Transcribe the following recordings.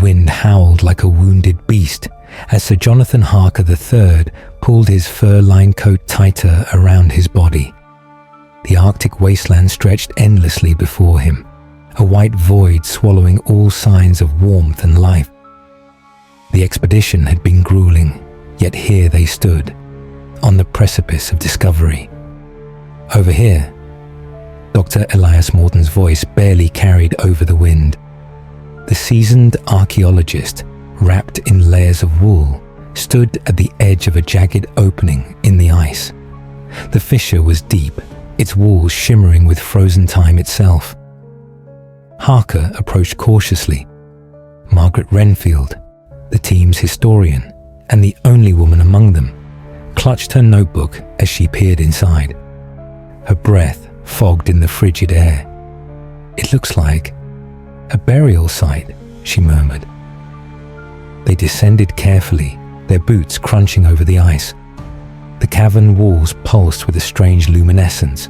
wind howled like a wounded beast as Sir Jonathan Harker III pulled his fur-lined coat tighter around his body. The Arctic wasteland stretched endlessly before him, a white void swallowing all signs of warmth and life. The expedition had been grueling, yet here they stood, on the precipice of discovery. Over here, Dr. Elias Morton's voice barely carried over the wind. The seasoned archaeologist, wrapped in layers of wool, stood at the edge of a jagged opening in the ice. The fissure was deep, its walls shimmering with frozen time itself. Harker approached cautiously. Margaret Renfield, the team's historian and the only woman among them, clutched her notebook as she peered inside. Her breath fogged in the frigid air. "It looks like a burial site," she murmured. They descended carefully, their boots crunching over the ice. The cavern walls pulsed with a strange luminescence,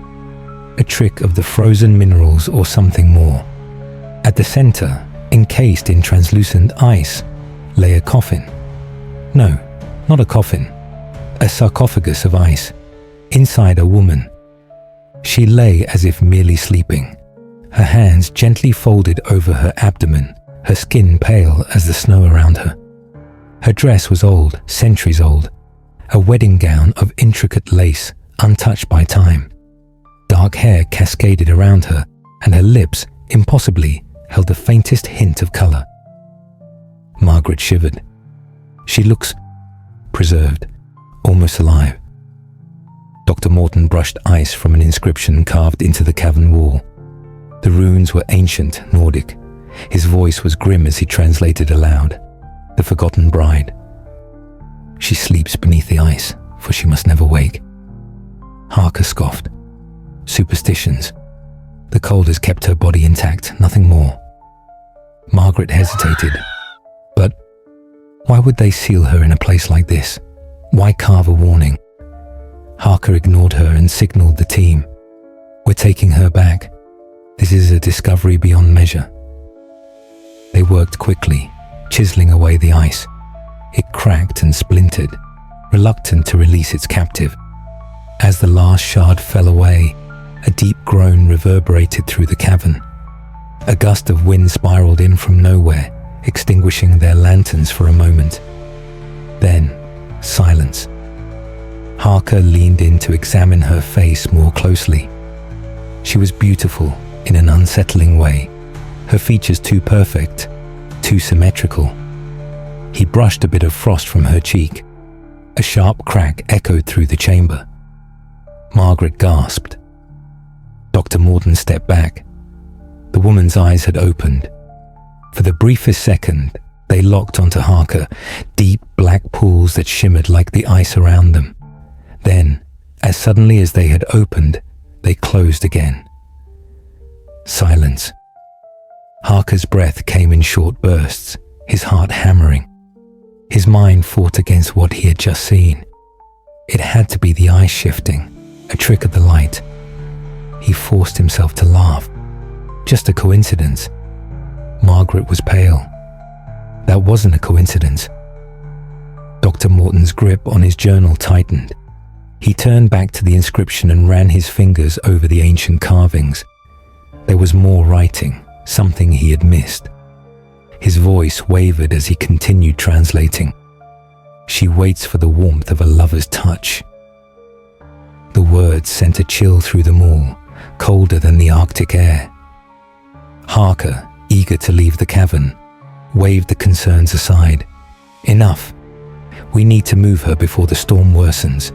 a trick of the frozen minerals or something more. At the center, encased in translucent ice, lay a coffin. No, not a coffin. A sarcophagus of ice. Inside a woman. She lay as if merely sleeping, her hands gently folded over her abdomen, her skin pale as the snow around her. Her dress was old, centuries old, a wedding gown of intricate lace, untouched by time. Dark hair cascaded around her, and her lips, impossibly, held the faintest hint of color. Margaret shivered. "She looks preserved, almost alive." Dr. Morton brushed ice from an inscription carved into the cavern wall. The runes were ancient, Nordic. His voice was grim as he translated aloud. "The forgotten bride. She sleeps beneath the ice, for she must never wake." Harker scoffed. "Superstitions. The cold has kept her body intact, nothing more." Margaret hesitated. But why would they seal her in a place like this? Why carve a warning? Harker ignored her and signaled the team. "We're taking her back. This is a discovery beyond measure." They worked quickly, chiseling away the ice. It cracked and splintered, reluctant to release its captive. As the last shard fell away, a deep groan reverberated through the cavern. A gust of wind spiraled in from nowhere, extinguishing their lanterns for a moment. Then, silence. Harker leaned in to examine her face more closely. She was beautiful in an unsettling way, her features too perfect, too symmetrical. He brushed a bit of frost from her cheek. A sharp crack echoed through the chamber. Margaret gasped. Dr. Morton stepped back. The woman's eyes had opened. For the briefest second, they locked onto Harker, deep black pools that shimmered like the ice around them. Then, as suddenly as they had opened, they closed again. Silence. Harker's breath came in short bursts, his heart hammering. His mind fought against what he had just seen. It had to be the ice shifting, a trick of the light. He forced himself to laugh. Just a coincidence. Margaret was pale. That wasn't a coincidence. Dr. Morton's grip on his journal tightened. He turned back to the inscription and ran his fingers over the ancient carvings. There was more writing, something he had missed. His voice wavered as he continued translating. "She waits for the warmth of a lover's touch." The words sent a chill through them all, colder than the Arctic air. Harker, eager to leave the cavern, waved the concerns aside. "Enough. We need to move her before the storm worsens."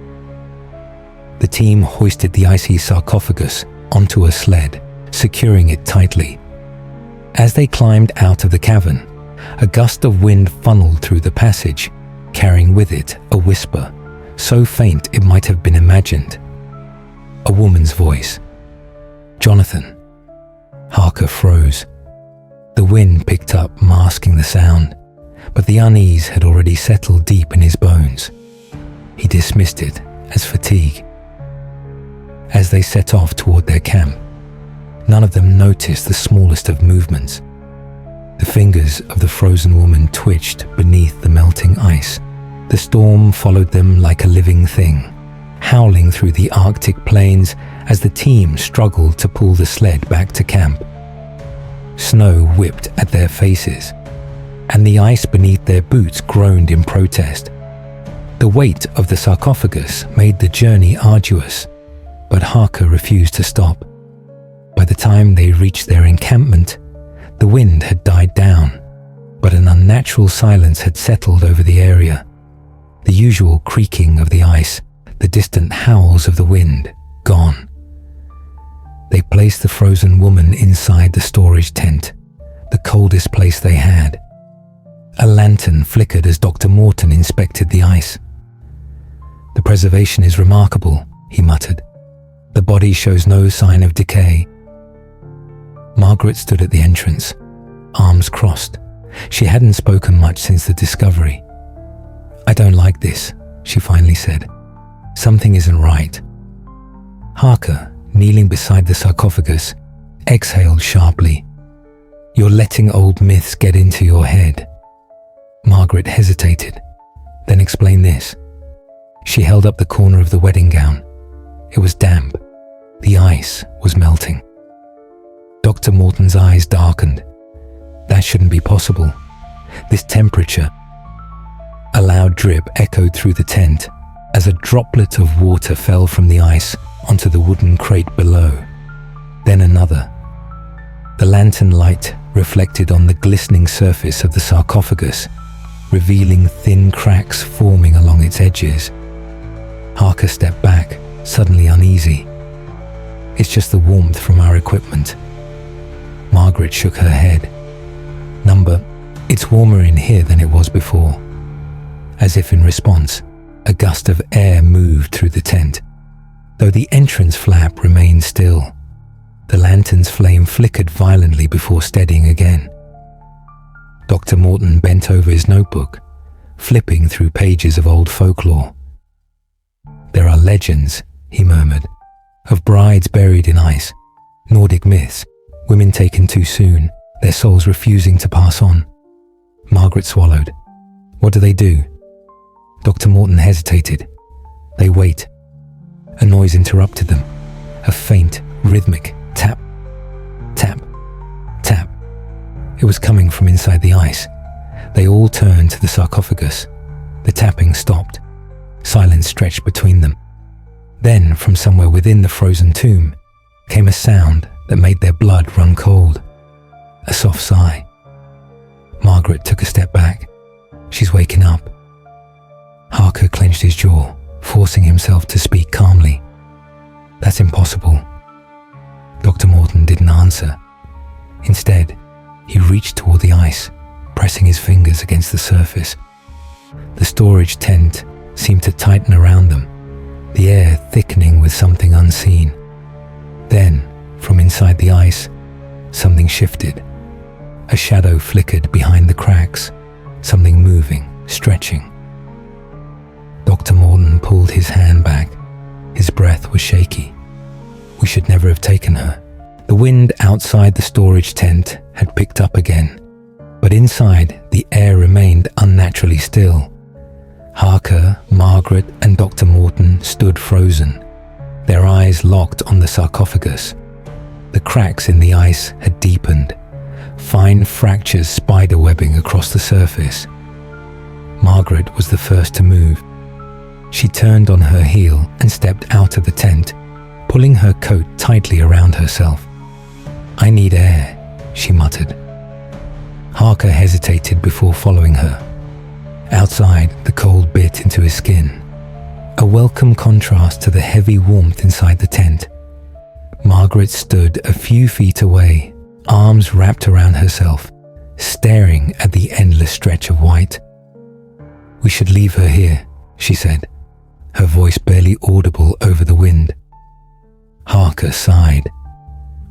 The team hoisted the icy sarcophagus onto a sled, securing it tightly. As they climbed out of the cavern, a gust of wind funneled through the passage, carrying with it a whisper, so faint it might have been imagined. A woman's voice. "Jonathan." Harker froze. The wind picked up, masking the sound, but the unease had already settled deep in his bones. He dismissed it as fatigue. As they set off toward their camp, none of them noticed the smallest of movements. The fingers of the frozen woman twitched beneath the melting ice. The storm followed them like a living thing, howling through the Arctic plains as the team struggled to pull the sled back to camp. Snow whipped at their faces, and the ice beneath their boots groaned in protest. The weight of the sarcophagus made the journey arduous, but Harker refused to stop. By the time they reached their encampment, the wind had died down, but an unnatural silence had settled over the area. The usual creaking of the ice, the distant howls of the wind, gone. They placed the frozen woman inside the storage tent, the coldest place they had. A lantern flickered as Dr. Morton inspected the ice. "The preservation is remarkable," he muttered. "The body shows no sign of decay." Margaret stood at the entrance, arms crossed. She hadn't spoken much since the discovery. "I don't like this," she finally said. "Something isn't right." Harker, kneeling beside the sarcophagus, exhaled sharply. "You're letting old myths get into your head." Margaret hesitated, then explained this. She held up the corner of the wedding gown. It was damp. The ice was melting. Dr. Morton's eyes darkened. That shouldn't be possible. This temperature. A loud drip echoed through the tent as a droplet of water fell from the ice onto the wooden crate below. Then another. The lantern light reflected on the glistening surface of the sarcophagus, revealing thin cracks forming along its edges. Harker stepped back, suddenly uneasy. "It's just the warmth from our equipment." Margaret shook her head. "It's warmer in here than it was before." As if in response, a gust of air moved through the tent, though the entrance flap remained still. The lantern's flame flickered violently before steadying again. Dr. Morton bent over his notebook, flipping through pages of old folklore. "There are legends," he murmured, "of brides buried in ice, Nordic myths, women taken too soon, their souls refusing to pass on." Margaret swallowed. "What do they do?" Dr. Morton hesitated. "They wait." A noise interrupted them, a faint, rhythmic tap, tap, tap. It was coming from inside the ice. They all turned to the sarcophagus. The tapping stopped. Silence stretched between them. Then, from somewhere within the frozen tomb, came a sound that made their blood run cold. A soft sigh. Margaret took a step back. "She's waking up." Harker clenched his jaw, forcing himself to speak calmly. "That's impossible." Dr. Morton didn't answer. Instead, he reached toward the ice, pressing his fingers against the surface. The storage tent seemed to tighten around them, the air thickening with something unseen. Then, from inside the ice, something shifted. A shadow flickered behind the cracks, something moving, stretching. Dr. Morton pulled his hand back. His breath was shaky. "We should never have taken her." The wind outside the storage tent had picked up again, but inside the air remained unnaturally still. Harker, Margaret, and Dr. Morton stood frozen, their eyes locked on the sarcophagus. The cracks in the ice had deepened, fine fractures spiderwebbing across the surface. Margaret was the first to move. She turned on her heel and stepped out of the tent, pulling her coat tightly around herself. "I need air," she muttered. Harker hesitated before following her. Outside, the cold bit into his skin, a welcome contrast to the heavy warmth inside the tent. Margaret stood a few feet away, arms wrapped around herself, staring at the endless stretch of white. "We should leave her here," she said, her voice barely audible over the wind. Harker sighed.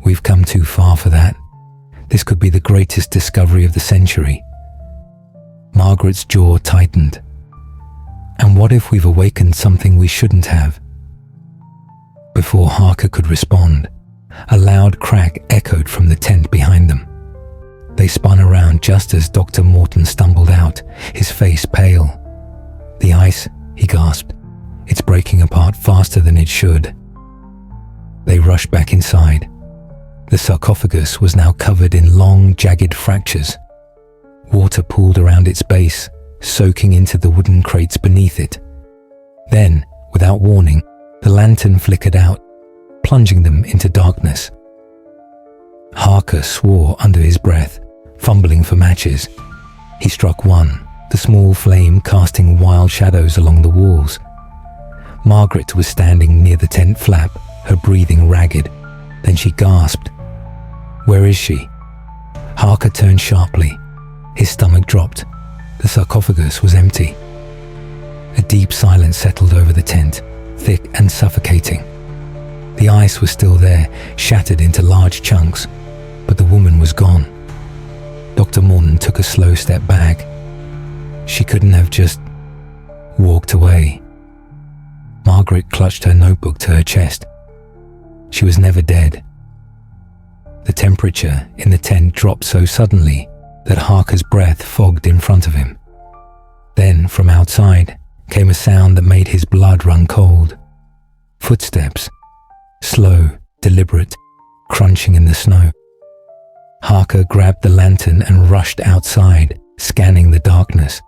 "We've come too far for that. This could be the greatest discovery of the century." Margaret's jaw tightened. "And what if we've awakened something we shouldn't have?" Before Harker could respond, a loud crack echoed from the tent behind them. They spun around just as Dr. Morton stumbled out, his face pale. "The ice," he gasped. "It's breaking apart faster than it should." They rushed back inside. The sarcophagus was now covered in long, jagged fractures. Water pooled around its base, soaking into the wooden crates beneath it. Then, without warning, the lantern flickered out, plunging them into darkness. Harker swore under his breath, fumbling for matches. He struck one, the small flame casting wild shadows along the walls. Margaret was standing near the tent flap, her breathing ragged. Then she gasped. "Where is she?" Harker turned sharply. His stomach dropped. The sarcophagus was empty. A deep silence settled over the tent, thick and suffocating. The ice was still there, shattered into large chunks, but the woman was gone. Dr. Morton took a slow step back. She couldn't have just walked away. Margaret clutched her notebook to her chest. She was never dead. The temperature in the tent dropped so suddenly that Harker's breath fogged in front of him. Then, from outside, came a sound that made his blood run cold. Footsteps, slow, deliberate, crunching in the snow. Harker grabbed the lantern and rushed outside, scanning the darkness.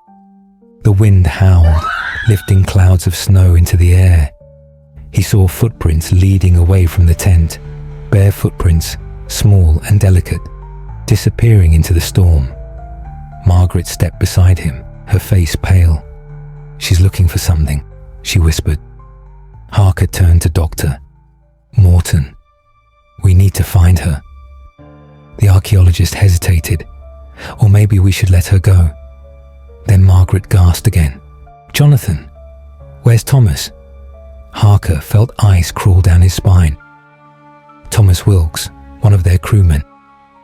The wind howled, lifting clouds of snow into the air. He saw footprints leading away from the tent, bare footprints, small and delicate, disappearing into the storm. Margaret stepped beside him, her face pale. "She's looking for something," she whispered. Harker turned to Dr. Morton. "We need to find her." The archaeologist hesitated. "Or maybe we should let her go." Then Margaret gasped again. "Jonathan, where's Thomas?" Harker felt ice crawl down his spine. Thomas Wilkes, one of their crewmen,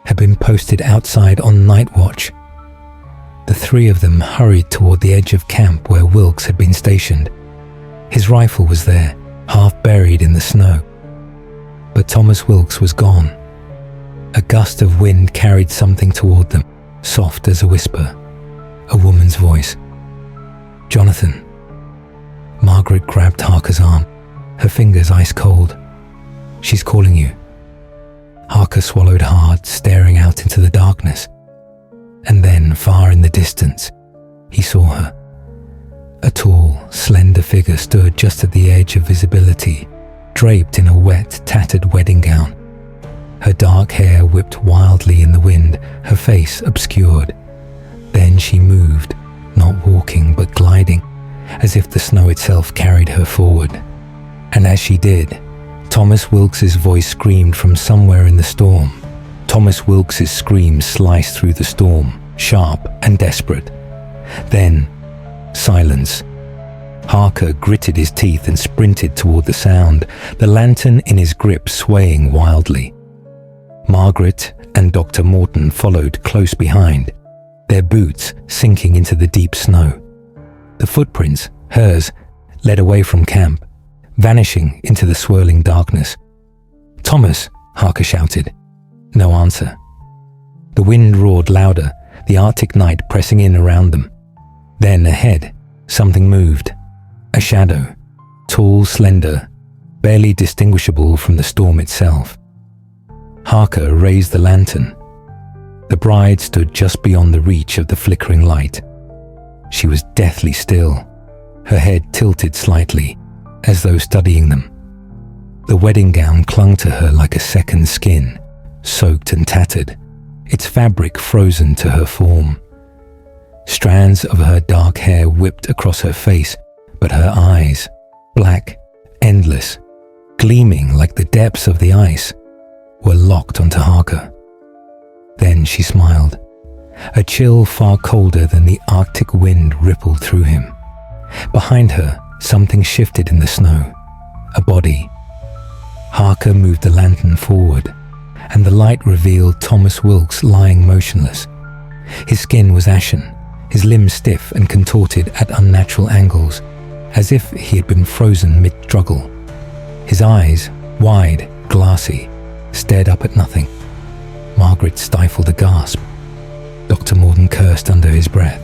had been posted outside on night watch. The three of them hurried toward the edge of camp where Wilkes had been stationed. His rifle was there, half buried in the snow. But Thomas Wilkes was gone. A gust of wind carried something toward them, soft as a whisper. A woman's voice. "Jonathan." Margaret grabbed Harker's arm, her fingers ice cold. "She's calling you." Harker swallowed hard, staring out into the darkness. And then, far in the distance, he saw her. A tall, slender figure stood just at the edge of visibility, draped in a wet, tattered wedding gown. Her dark hair whipped wildly in the wind, her face obscured. Then she moved, not walking but gliding, as if the snow itself carried her forward. And as she did, Thomas Wilkes's voice screamed from somewhere in the storm. Thomas Wilkes's scream sliced through the storm, sharp and desperate. Then, silence. Harker gritted his teeth and sprinted toward the sound, the lantern in his grip swaying wildly. Margaret and Dr. Morton followed close behind, their boots sinking into the deep snow. The footprints, hers, led away from camp, vanishing into the swirling darkness. "Thomas!" Harker shouted. No answer. The wind roared louder, the Arctic night pressing in around them. Then ahead, something moved. A shadow, tall, slender, barely distinguishable from the storm itself. Harker raised the lantern. The bride stood just beyond the reach of the flickering light. She was deathly still, her head tilted slightly, as though studying them. The wedding gown clung to her like a second skin, soaked and tattered, its fabric frozen to her form. Strands of her dark hair whipped across her face, but her eyes, black, endless, gleaming like the depths of the ice, were locked onto Harker. Then she smiled. A chill far colder than the Arctic wind rippled through him. Behind her, something shifted in the snow. A body. Harker moved the lantern forward, and the light revealed Thomas Wilkes lying motionless. His skin was ashen, his limbs stiff and contorted at unnatural angles, as if he had been frozen mid-struggle. His eyes, wide, glassy, stared up at nothing. Margaret stifled a gasp. Dr. Morton cursed under his breath.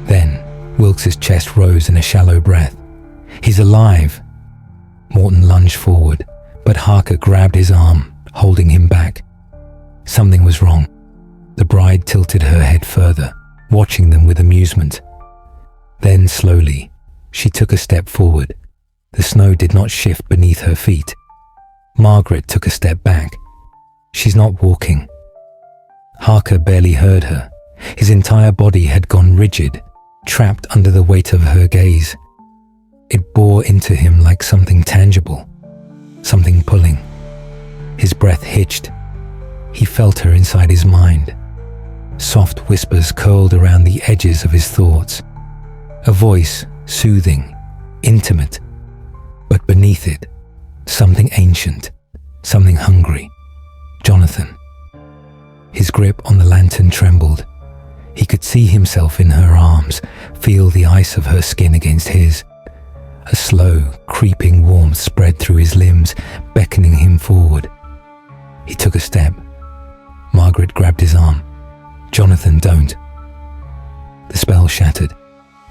Then, Wilkes's chest rose in a shallow breath. "He's alive!" Morton lunged forward, but Harker grabbed his arm, holding him back. Something was wrong. The bride tilted her head further, watching them with amusement. Then, slowly, she took a step forward. The snow did not shift beneath her feet. Margaret took a step back. "She's not walking." Harker barely heard her. His entire body had gone rigid, trapped under the weight of her gaze. It bore into him like something tangible, something pulling. His breath hitched. He felt her inside his mind. Soft whispers curled around the edges of his thoughts. A voice, soothing, intimate, but beneath it, something ancient, something hungry. Jonathan. His grip on the lantern trembled. He could see himself in her arms, feel the ice of her skin against his. A slow, creeping warmth spread through his limbs, beckoning him forward. He took a step. Margaret grabbed his arm. "Jonathan, don't." The spell shattered.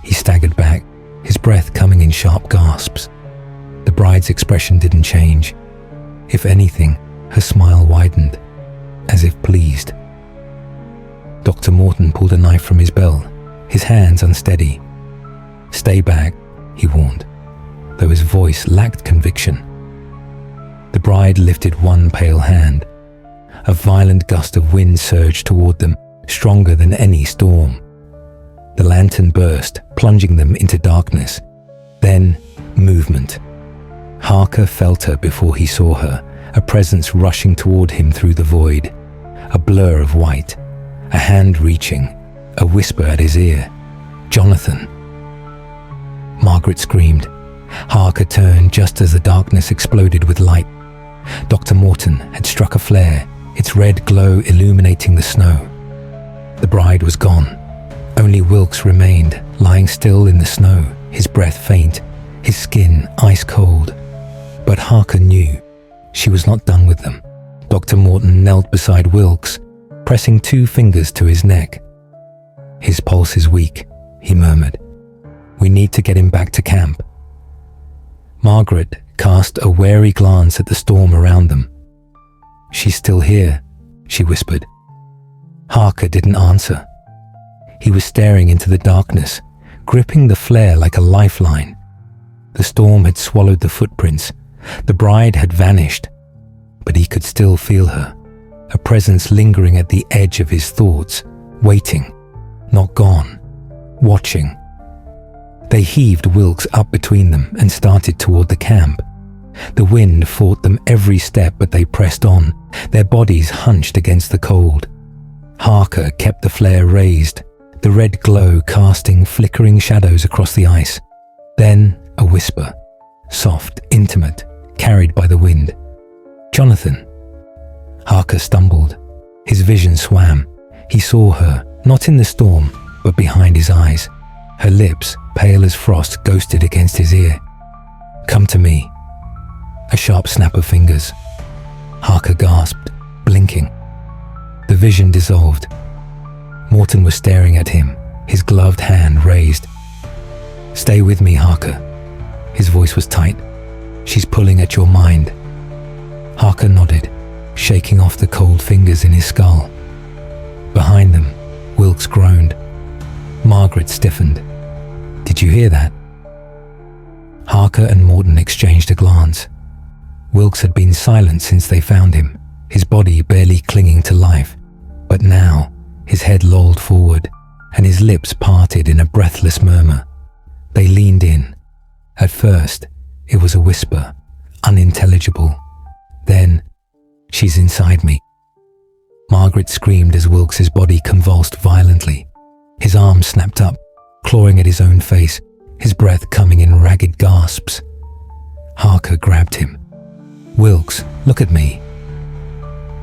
He staggered back, his breath coming in sharp gasps. The bride's expression didn't change. If anything, her smile widened, as if pleased. Dr. Morton pulled a knife from his belt, his hands unsteady. "Stay back," he warned, though his voice lacked conviction. The bride lifted one pale hand. A violent gust of wind surged toward them, stronger than any storm. The lantern burst, plunging them into darkness. Then, movement. Harker felt her before he saw her, a presence rushing toward him through the void. A blur of white, a hand reaching, a whisper at his ear. "Jonathan!" Margaret screamed. Harker turned just as the darkness exploded with light. Dr. Morton had struck a flare, its red glow illuminating the snow. The bride was gone. Only Wilkes remained, lying still in the snow, his breath faint, his skin ice cold. But Harker knew she was not done with them. Dr. Morton knelt beside Wilkes, pressing 2 fingers to his neck. "His pulse is weak," he murmured. "We need to get him back to camp." Margaret cast a wary glance at the storm around them. "She's still here," she whispered. Harker didn't answer. He was staring into the darkness, gripping the flare like a lifeline. The storm had swallowed the footprints. The bride had vanished, but he could still feel her, a presence lingering at the edge of his thoughts, waiting, not gone, watching. They heaved Wilkes up between them and started toward the camp. The wind fought them every step, but they pressed on, their bodies hunched against the cold. Harker kept the flare raised, the red glow casting flickering shadows across the ice. Then a whisper, soft, intimate, carried by the wind. "Jonathan!" Harker stumbled. His vision swam. He saw her, not in the storm, but behind his eyes. Her lips, pale as frost, ghosted against his ear. "Come to me." A sharp snap of fingers. Harker gasped, blinking. The vision dissolved. Morton was staring at him, his gloved hand raised. "Stay with me, Harker." His voice was tight. "She's pulling at your mind." Harker nodded, shaking off the cold fingers in his skull. Behind them, Wilkes groaned. Margaret stiffened. "Did you hear that?" Harker and Morton exchanged a glance. Wilkes had been silent since they found him, his body barely clinging to life. But now, his head lolled forward, and his lips parted in a breathless murmur. They leaned in. At first, it was a whisper, unintelligible. Then, "She's inside me." Margaret screamed as Wilkes's body convulsed violently. His arms snapped up, clawing at his own face, his breath coming in ragged gasps. Harker grabbed him. "Wilkes, look at me."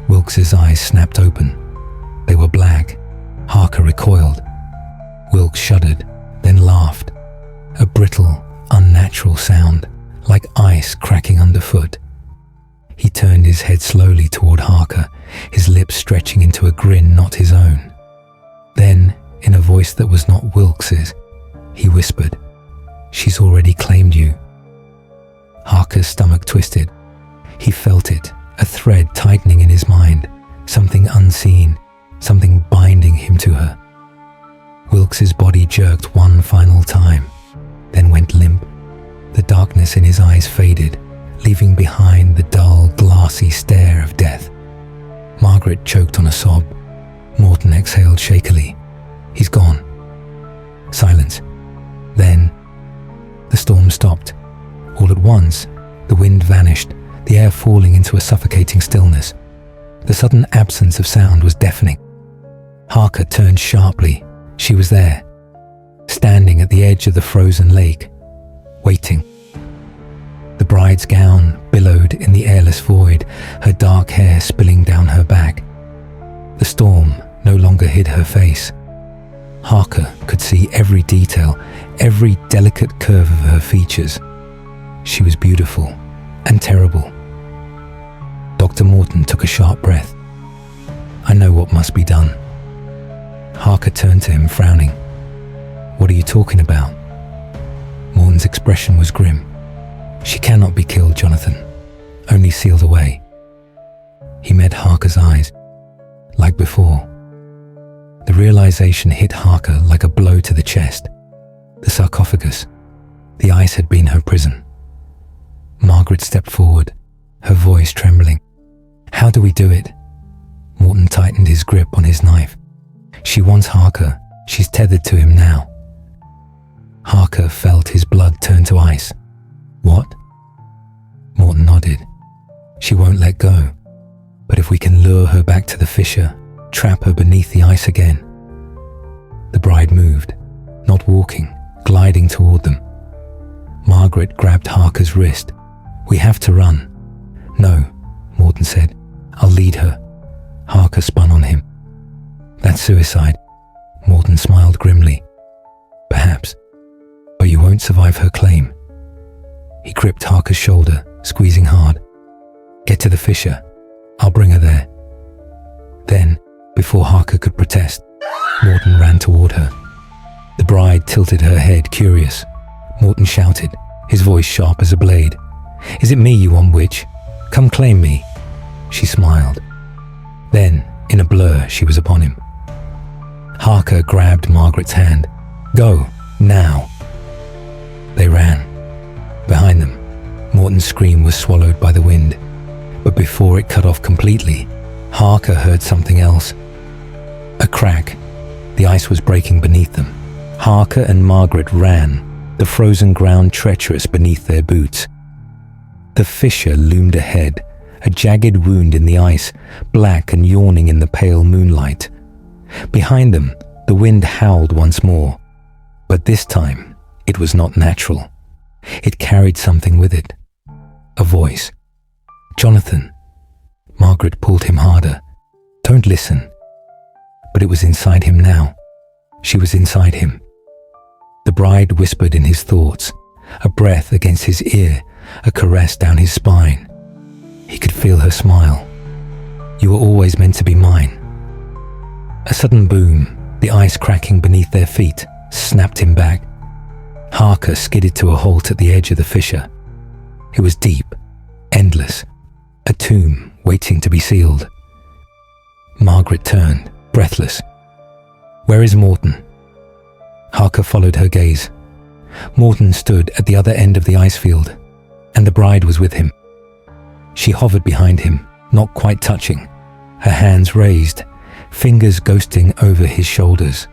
Wilkes's eyes snapped open. They were black. Harker recoiled. Wilkes shuddered, then laughed. A brittle, unnatural sound, like ice cracking underfoot. He turned his head slowly toward Harker, his lips stretching into a grin not his own. Then, in a voice that was not Wilkes's, he whispered, "She's already claimed you." Harker's stomach twisted. He felt it, a thread tightening in his mind, something unseen, something binding him to her. Wilkes's body jerked one final time, then went limp. The darkness in his eyes faded, leaving behind the dull, glassy stare of death. Margaret choked on a sob. Morton exhaled shakily. "He's gone." Silence. Then, the storm stopped. All at once, the wind vanished, the air falling into a suffocating stillness. The sudden absence of sound was deafening. Harker turned sharply. She was there, standing at the edge of the frozen lake, waiting. The bride's gown billowed in the airless void, her dark hair spilling down her back. The storm no longer hid her face. Harker could see every detail, every delicate curve of her features. She was beautiful and terrible. Dr. Morton took a sharp breath. "I know what must be done." Harker turned to him, frowning. "What are you talking about?" Morton's expression was grim. "She cannot be killed, Jonathan. Only sealed away." He met Harker's eyes, like before. The realization hit Harker like a blow to the chest. The sarcophagus. The ice had been her prison. Margaret stepped forward, her voice trembling. "How do we do it?" Morton tightened his grip on his knife. "She wants Harker. She's tethered to him now." Harker felt his blood turn to ice. "What?" Morton nodded. "She won't let go. But if we can lure her back to the fissure, trap her beneath the ice again." The bride moved, not walking, gliding toward them. Margaret grabbed Harker's wrist. "We have to run." "No," Morton said. "I'll lead her." Harker spun on him. "That's suicide." Morton smiled grimly. "Perhaps, but you won't survive her claim." He gripped Harker's shoulder, squeezing hard. "Get to the fissure. I'll bring her there." Then, before Harker could protest, Morton ran toward her. The bride tilted her head, curious. Morton shouted, his voice sharp as a blade. "Is it me you want, witch? Come claim me." She smiled. Then, in a blur, she was upon him. Harker grabbed Margaret's hand. "Go, now." They ran. Behind them, Morton's scream was swallowed by the wind. But before it cut off completely, Harker heard something else. A crack. The ice was breaking beneath them. Harker and Margaret ran, the frozen ground treacherous beneath their boots. The fissure loomed ahead, a jagged wound in the ice, black and yawning in the pale moonlight. Behind them, the wind howled once more. But this time, it was not natural. It carried something with it. A voice. "Jonathan." Margaret pulled him harder. "Don't listen." But it was inside him now. She was inside him. The bride whispered in his thoughts, a breath against his ear, a caress down his spine. He could feel her smile. "You were always meant to be mine." A sudden boom, the ice cracking beneath their feet, snapped him back. Harker skidded to a halt at the edge of the fissure. It was deep, endless, a tomb waiting to be sealed. Margaret turned, breathless. "Where is Morton?" Harker followed her gaze. Morton stood at the other end of the ice field, and the bride was with him. She hovered behind him, not quite touching, her hands raised, fingers ghosting over his shoulders.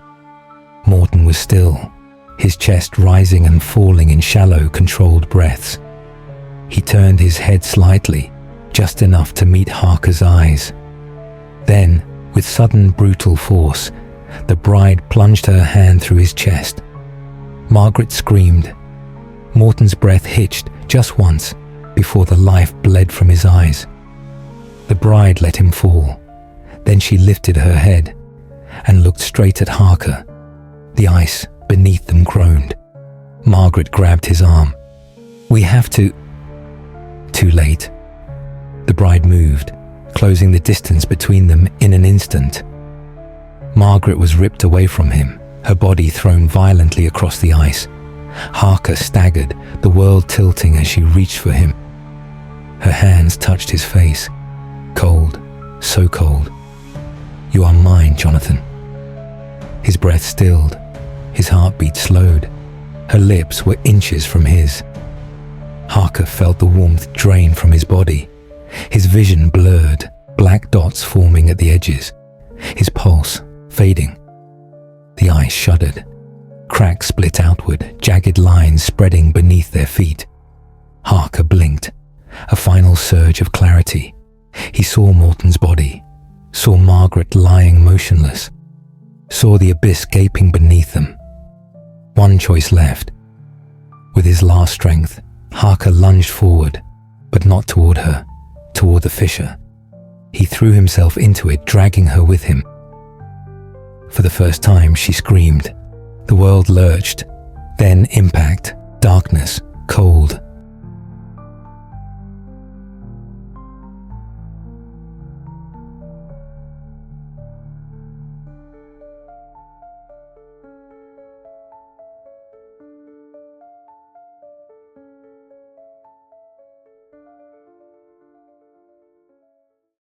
Morton was still, his chest rising and falling in shallow, controlled breaths. He turned his head slightly, just enough to meet Harker's eyes. Then, with sudden, brutal force, the bride plunged her hand through his chest. Margaret screamed. Morton's breath hitched just once before the life bled from his eyes. The bride let him fall. Then she lifted her head and looked straight at Harker. The ice beneath them groaned. Margaret grabbed his arm. "We have to..." Too late. The bride moved, closing the distance between them in an instant. Margaret was ripped away from him, her body thrown violently across the ice. Harker staggered, the world tilting as she reached for him. Her hands touched his face. Cold, so cold. "You are mine, Jonathan." His breath stilled, his heartbeat slowed. Her lips were inches from his. Harker felt the warmth drain from his body. His vision blurred, black dots forming at the edges. His pulse fading. The ice shuddered. Cracks split outward, jagged lines spreading beneath their feet. Harker blinked. A final surge of clarity. He saw Morton's body, saw Margaret lying motionless, saw the abyss gaping beneath them. One choice left. With his last strength, Harker lunged forward, but not toward her, toward the fissure. He threw himself into it, dragging her with him. For the first time, she screamed. The world lurched. Then impact, darkness, cold,